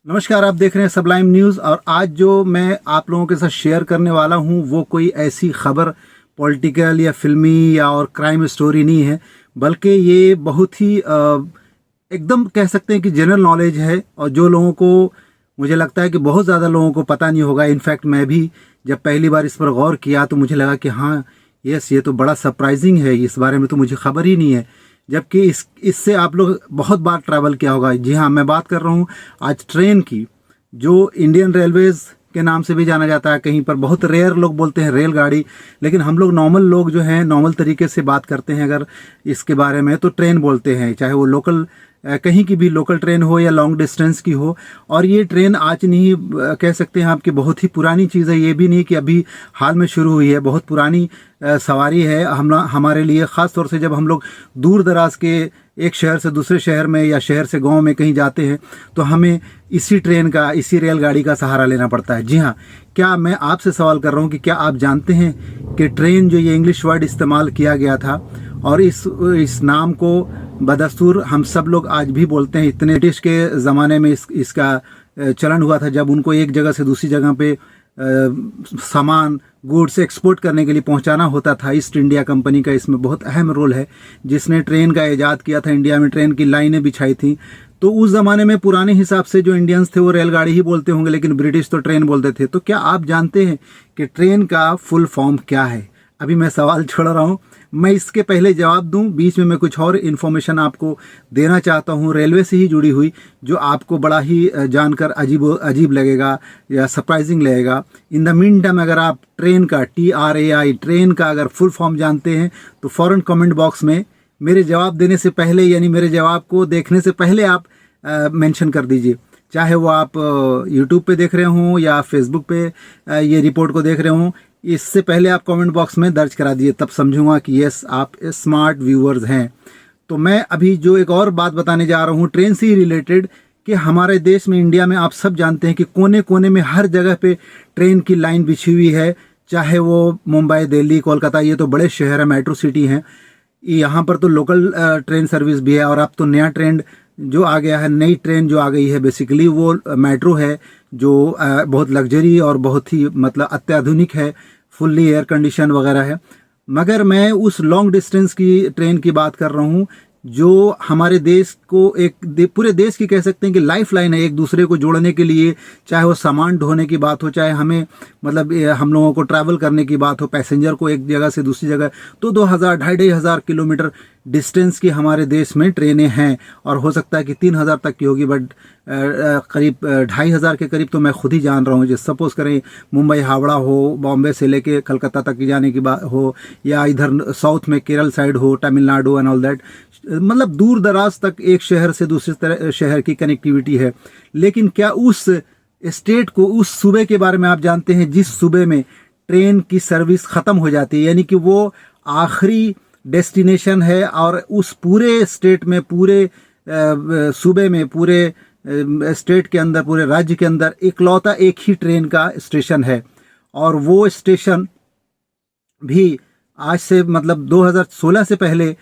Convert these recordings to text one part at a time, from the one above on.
नमस्कार, आप देख रहे हैं सबलाइम न्यूज़। और आज जो मैं आप लोगों के साथ शेयर करने वाला हूं वो कोई ऐसी खबर पॉलिटिकल या फिल्मी या और क्राइम स्टोरी नहीं है, बल्कि ये बहुत ही एकदम कह सकते हैं कि जनरल नॉलेज है। और जो लोगों को, मुझे लगता है कि बहुत ज़्यादा लोगों को पता नहीं होगा। इनफैक्ट मैं भी जब पहली बार इस पर गौर किया तो मुझे लगा कि हाँ यस, ये तो बड़ा सरप्राइजिंग है, इस बारे में तो मुझे खबर ही नहीं है। जबकि इससे आप लोग बहुत बार ट्रैवल किया होगा। जी हाँ, मैं बात कर रहा हूँ आज ट्रेन की, जो इंडियन रेलवेज़ के नाम से भी जाना जाता है। कहीं पर बहुत रेयर लोग बोलते हैं रेलगाड़ी, लेकिन हम लोग नॉर्मल लोग जो हैं नॉर्मल तरीके से बात करते हैं अगर इसके बारे में तो ट्रेन बोलते हैं, चाहे वो लोकल कहीं की भी लोकल ट्रेन हो या लॉन्ग डिस्टेंस की हो। और ये ट्रेन आज नहीं कह सकते हैं आपकी, बहुत ही पुरानी चीज़ है। ये भी नहीं कि अभी हाल में शुरू हुई है, बहुत पुरानी सवारी है हमारे लिए। ख़ास तौर से जब हम लोग दूर दराज के एक शहर से दूसरे शहर में या शहर से गांव में कहीं जाते हैं तो हमें इसी ट्रेन का, इसी रेलगाड़ी का सहारा लेना पड़ता है। जी हाँ, क्या मैं आपसे सवाल कर रहा हूँ कि क्या आप जानते हैं कि ट्रेन जो ये इंग्लिश वर्ड इस्तेमाल किया गया था और इस नाम को बदस्तूर हम सब लोग आज भी बोलते हैं। इतने ब्रिटिश के ज़माने में इसका चलन हुआ था, जब उनको एक जगह से दूसरी जगह पे सामान गुड्स एक्सपोर्ट करने के लिए पहुंचाना होता था। ईस्ट इंडिया कंपनी का इसमें बहुत अहम रोल है, जिसने ट्रेन का ईजाद किया था, इंडिया में ट्रेन की लाइनें बिछाई थी। तो उस ज़माने में पुराने हिसाब से जो इंडियंस थे वो रेलगाड़ी ही बोलते होंगे, लेकिन ब्रिटिश तो ट्रेन बोलते थे। तो क्या आप जानते हैं कि ट्रेन का फुल फॉर्म क्या है? अभी मैं सवाल छोड़ रहा हूँ, मैं इसके पहले जवाब दूं, बीच में मैं कुछ और इन्फॉर्मेशन आपको देना चाहता हूं रेलवे से ही जुड़ी हुई, जो आपको बड़ा ही जानकर अजीब लगेगा या सरप्राइजिंग लगेगा। इन द मीन टाइम अगर आप ट्रेन का TRAI ट्रेन का अगर फुल फॉर्म जानते हैं तो फ़ौरन कमेंट बॉक्स में मेरे जवाब देने से पहले, यानी मेरे जवाब को देखने से पहले आप मेंशन कर दीजिए। चाहे वो आप यूट्यूब पे देख रहे हों या फेसबुक पे ये रिपोर्ट को देख रहे हों, इससे पहले आप कमेंट बॉक्स में दर्ज करा दीजिए, तब समझूंगा कि यस आप स्मार्ट व्यूअर्स हैं। तो मैं अभी जो एक और बात बताने जा रहा हूँ ट्रेन से ही रिलेटेड, कि हमारे देश में, इंडिया में, आप सब जानते हैं कि कोने कोने में हर जगह पे ट्रेन की लाइन बिछी हुई है। चाहे वो मुंबई, दिल्ली, कोलकाता, ये तो बड़े शहर है, मेट्रो सिटी हैं। यहाँ पर तो लोकल ट्रेन सर्विस भी है। और अब तो नया ट्रेंड जो आ गया है, नई ट्रेन जो आ गई है, बेसिकली वो मेट्रो है, जो बहुत लग्जरी और बहुत ही मतलब अत्याधुनिक है, फुल्ली एयर कंडीशन वगैरह है। मगर मैं उस लॉन्ग डिस्टेंस की ट्रेन की बात कर रहा हूँ, जो हमारे देश को पूरे देश की कह सकते हैं कि लाइफ लाइन है, एक दूसरे को जोड़ने के लिए। चाहे वो सामान ढोने की बात हो, चाहे हमें मतलब हम लोगों को ट्रैवल करने की बात हो, पैसेंजर को एक जगह से दूसरी जगह, तो 2000 2,500 किलोमीटर डिस्टेंस की हमारे देश में ट्रेनें हैं। और हो सकता है कि 3,000 तक की होगी, बट करीब 2,500 के करीब तो मैं खुद ही जान रहा हूँ। जैसे सपोज करें मुंबई हावड़ा हो, बॉम्बे से लेके कलकत्ता तक जाने की बात हो, या इधर साउथ में केरल साइड हो, तमिलनाडु एंड ऑल दैट, मतलब दूर दराज तक एक शहर से दूसरे शहर की कनेक्टिविटी है। लेकिन क्या उस स्टेट को, उस सूबे के बारे में आप जानते हैं जिस सूबे में ट्रेन की सर्विस ख़त्म हो जाती है, यानी कि वो आखिरी डेस्टिनेशन है, और उस पूरे स्टेट में, पूरे सूबे में, पूरे स्टेट के अंदर, पूरे राज्य के अंदर इकलौता एक ही ट्रेन का स्टेशन है। और वो स्टेशन भी आज से मतलब 2016 से पहले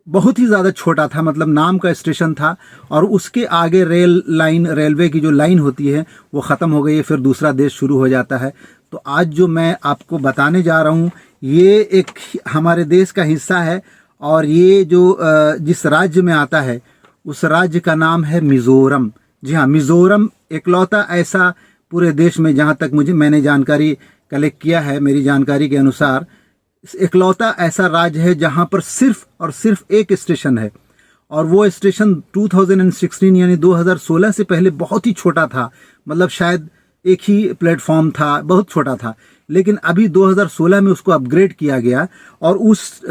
बहुत ही ज़्यादा छोटा था, मतलब नाम का स्टेशन था। और उसके आगे रेलवे की जो लाइन होती है वो ख़त्म हो गई है, फिर दूसरा देश शुरू हो जाता है। तो आज जो मैं आपको बताने जा रहा हूँ ये एक हमारे देश का हिस्सा है, और ये जो जिस राज्य में आता है उस राज्य का नाम है मिज़ोरम। जी हाँ, मिज़ोरम इकलौता ऐसा पूरे देश में, जहाँ तक मैंने जानकारी कलेक्ट किया है, मेरी जानकारी के अनुसार इकलौता ऐसा राज्य है जहाँ पर सिर्फ और सिर्फ एक स्टेशन है। और वो स्टेशन 2016 यानी 2016 से पहले बहुत ही छोटा था, मतलब शायद एक ही प्लेटफॉर्म था, बहुत छोटा था। लेकिन अभी 2016 में उसको अपग्रेड किया गया, और उस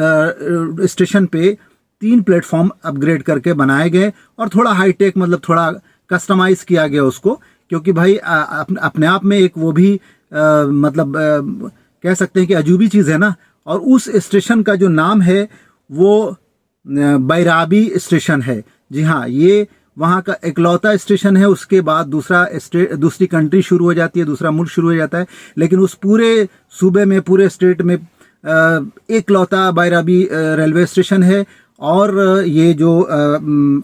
स्टेशन पे 3 प्लेटफॉर्म अपग्रेड करके बनाए गए, और थोड़ा हाईटेक, मतलब थोड़ा कस्टमाइज किया गया उसको, क्योंकि भाई अपने आप में एक वो भी मतलब कह सकते हैं कि अजूबी चीज़ है ना। और उस स्टेशन का जो नाम है वो बैराबी स्टेशन है। जी हाँ, ये वहाँ का इकलौता स्टेशन है। उसके बाद दूसरी कंट्री शुरू हो जाती है, दूसरा मुल्क शुरू हो जाता है, लेकिन उस पूरे सूबे में, पूरे स्टेट में इकलौता बैराबी रेलवे स्टेशन है। और ये जो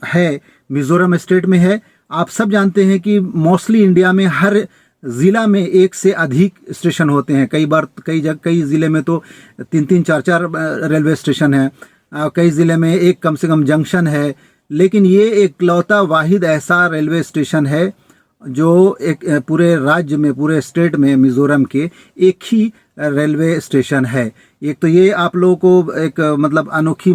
है मिज़ोरम स्टेट में है। आप सब जानते हैं कि मोस्टली इंडिया में हर ज़िला में एक से अधिक स्टेशन होते हैं। कई बार कई ज़िले में तो 3-3, 4-4 रेलवे स्टेशन हैं। कई ज़िले में एक कम से कम जंक्शन है, लेकिन ये एकलौता वाहिद ऐसा रेलवे स्टेशन है जो एक पूरे राज्य में, पूरे स्टेट में, मिज़ोरम के एक ही रेलवे स्टेशन है। एक तो ये आप लोगों को एक मतलब अनोखी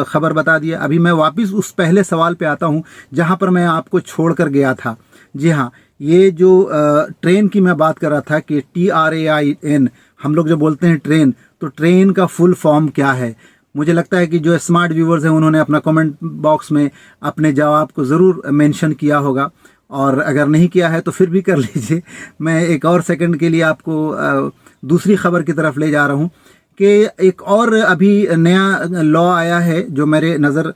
खबर बता दिया। अभी मैं वापस उस पहले सवाल पे आता हूँ जहाँ पर मैं आपको छोड़ कर गया था। जी हाँ, ये जो ट्रेन की मैं बात कर रहा था कि TRAIN, हम लोग जो बोलते हैं ट्रेन, तो ट्रेन का फुल फॉर्म क्या है? मुझे लगता है कि जो स्मार्ट व्यूवर्स हैं उन्होंने अपना कमेंट बॉक्स में अपने जवाब को ज़रूर मेंशन किया होगा, और अगर नहीं किया है तो फिर भी कर लीजिए। मैं एक और सेकंड के लिए आपको दूसरी खबर की तरफ ले जा रहा हूँ कि एक और अभी नया लॉ आया है जो मेरे नज़र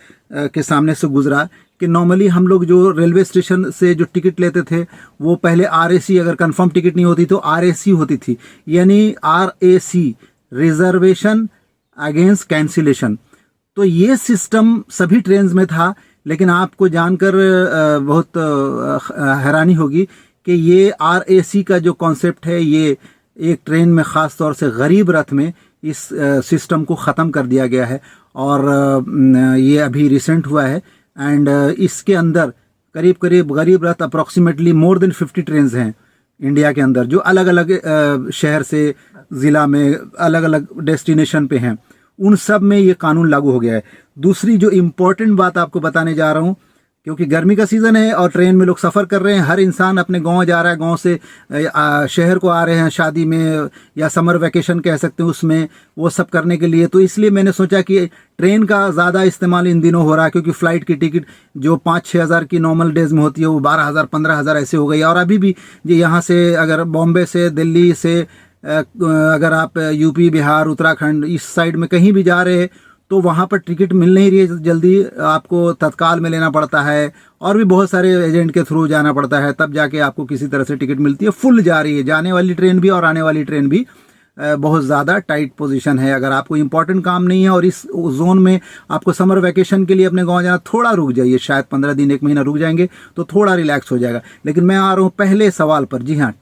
के सामने से गुजरा कि नॉर्मली हम लोग जो रेलवे स्टेशन से जो टिकट लेते थे वो पहले RAC, अगर कंफर्म टिकट नहीं होती तो RAC होती थी, यानी RAC, रिजर्वेशन अगेंस्ट कैंसिलेशन। तो ये सिस्टम सभी ट्रेन्स में था, लेकिन आपको जानकर बहुत हैरानी होगी कि ये RAC का जो कॉन्सेप्ट है, ये एक ट्रेन में ख़ास तौर से गरीब रथ में इस सिस्टम को ख़त्म कर दिया गया है, और ये अभी रिसेंट हुआ है। एंड इसके अंदर करीब करीब गरीब रथ अप्रॉक्सीमेटली मोर देन 50 ट्रेन्स हैं इंडिया के अंदर, जो अलग अलग शहर से, ज़िला में, अलग अलग डेस्टिनेशन पे हैं। उन सब में ये कानून लागू हो गया है। दूसरी जो इम्पोर्टेंट बात आपको बताने जा रहा हूँ, क्योंकि गर्मी का सीज़न है और ट्रेन में लोग सफ़र कर रहे हैं, हर इंसान अपने गांव जा रहा है, गांव से शहर को आ रहे हैं शादी में या समर वैकेशन कह सकते हैं, उसमें वो सब करने के लिए। तो इसलिए मैंने सोचा कि ट्रेन का ज़्यादा इस्तेमाल इन दिनों हो रहा है, क्योंकि फ़्लाइट की टिकट जो 5-6 हज़ार की नॉर्मल डेज़ में होती है वो 12,000, 15,000 ऐसे हो गई। और अभी भी यहाँ से अगर बॉम्बे से, दिल्ली से, अगर आप यूपी, बिहार, उत्तराखंड इस साइड में कहीं भी जा रहे हैं तो वहाँ पर टिकट मिल नहीं रही है जल्दी, आपको तत्काल में लेना पड़ता है, और भी बहुत सारे एजेंट के थ्रू जाना पड़ता है, तब जाके आपको किसी तरह से टिकट मिलती है। फुल जा रही है जाने वाली ट्रेन भी और आने वाली ट्रेन भी, बहुत ज़्यादा टाइट पोजीशन है। अगर आपको इंपॉर्टेंट काम नहीं है और इस जोन में आपको समर वैकेशन के लिए अपने गाँव जाना, थोड़ा रुक जाइए, शायद 15 दिन, 1 महीना रुक जाएंगे तो थोड़ा रिलैक्स हो जाएगा। लेकिन मैं आ रहा हूँ पहले सवाल पर। जी हाँ,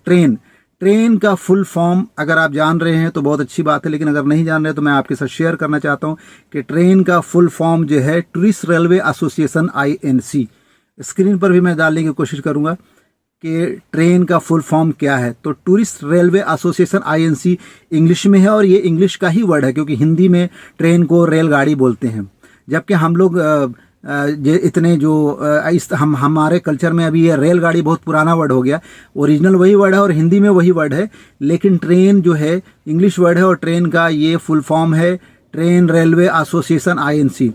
ट्रेन का फुल फॉर्म अगर आप जान रहे हैं तो बहुत अच्छी बात है, लेकिन अगर नहीं जान रहे तो मैं आपके साथ शेयर करना चाहता हूं कि ट्रेन का फुल फॉर्म जो है tourist railway association INC। Screen पर भी मैं डालने की कोशिश करूंगा कि ट्रेन का फुल फॉर्म क्या है। तो tourist railway association INC English में है, और ये इंग्लिश का ही वर्ड है, क्योंकि हिंदी में ट्रेन को रेलगाड़ी बोलते हैं, जबकि हम लोग इतने जो हमारे कल्चर में अभी ये रेलगाड़ी बहुत पुराना वर्ड हो गया। ओरिजिनल वही वर्ड है और हिंदी में वही वर्ड है, लेकिन ट्रेन जो है इंग्लिश वर्ड है और ट्रेन का ये फुल फॉर्म है ट्रेन रेलवे एसोसिएशन INC।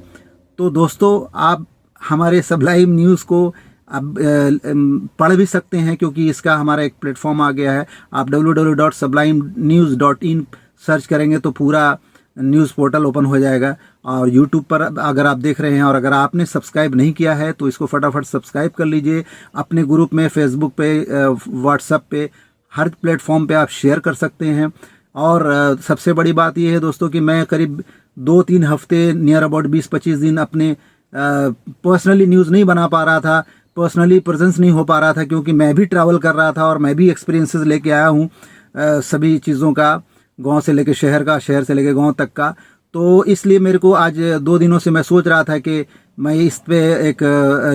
तो दोस्तों, आप हमारे सबलाइम न्यूज़ को अब पढ़ भी सकते हैं, क्योंकि इसका हमारा एक प्लेटफॉर्म आ गया है। आप www.sublimenews.in सर्च करेंगे तो पूरा न्यूज़ पोर्टल ओपन हो जाएगा। और यूट्यूब पर अगर आप देख रहे हैं और अगर आपने सब्सक्राइब नहीं किया है तो इसको फटाफट सब्सक्राइब कर लीजिए। अपने ग्रुप में, फेसबुक पे, व्हाट्सएप पे, हर प्लेटफॉर्म पे आप शेयर कर सकते हैं। और सबसे बड़ी बात यह है दोस्तों कि मैं करीब 2-3 हफ्ते, नियर अबाउट 20-25 दिन अपने पर्सनली न्यूज़ नहीं बना पा रहा था, पर्सनली प्रेजेंस नहीं हो पा रहा था, क्योंकि मैं भी ट्रैवल कर रहा था और मैं भी एक्सपीरियंसेस लेके आया हूँ सभी चीज़ों का, गांव से लेके शहर का, शहर से लेके गांव तक का। तो इसलिए मेरे को आज 2 दिनों से मैं सोच रहा था कि मैं इस पे एक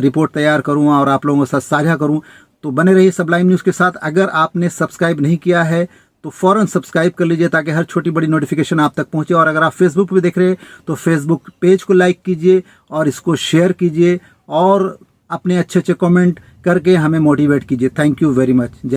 रिपोर्ट तैयार करूं और आप लोगों के साथ साझा करूं। तो बने रहिए सबलाइम न्यूज़ के साथ। अगर आपने सब्सक्राइब नहीं किया है तो फ़ौरन सब्सक्राइब कर लीजिए, ताकि हर छोटी बड़ी नोटिफिकेशन आप तक पहुंचे। और अगर आप फेसबुक पे देख रहे हैं तो फेसबुक पेज को लाइक कीजिए और इसको शेयर कीजिए, और अपने अच्छे अच्छे कमेंट करके हमें मोटिवेट कीजिए। Thank you very much.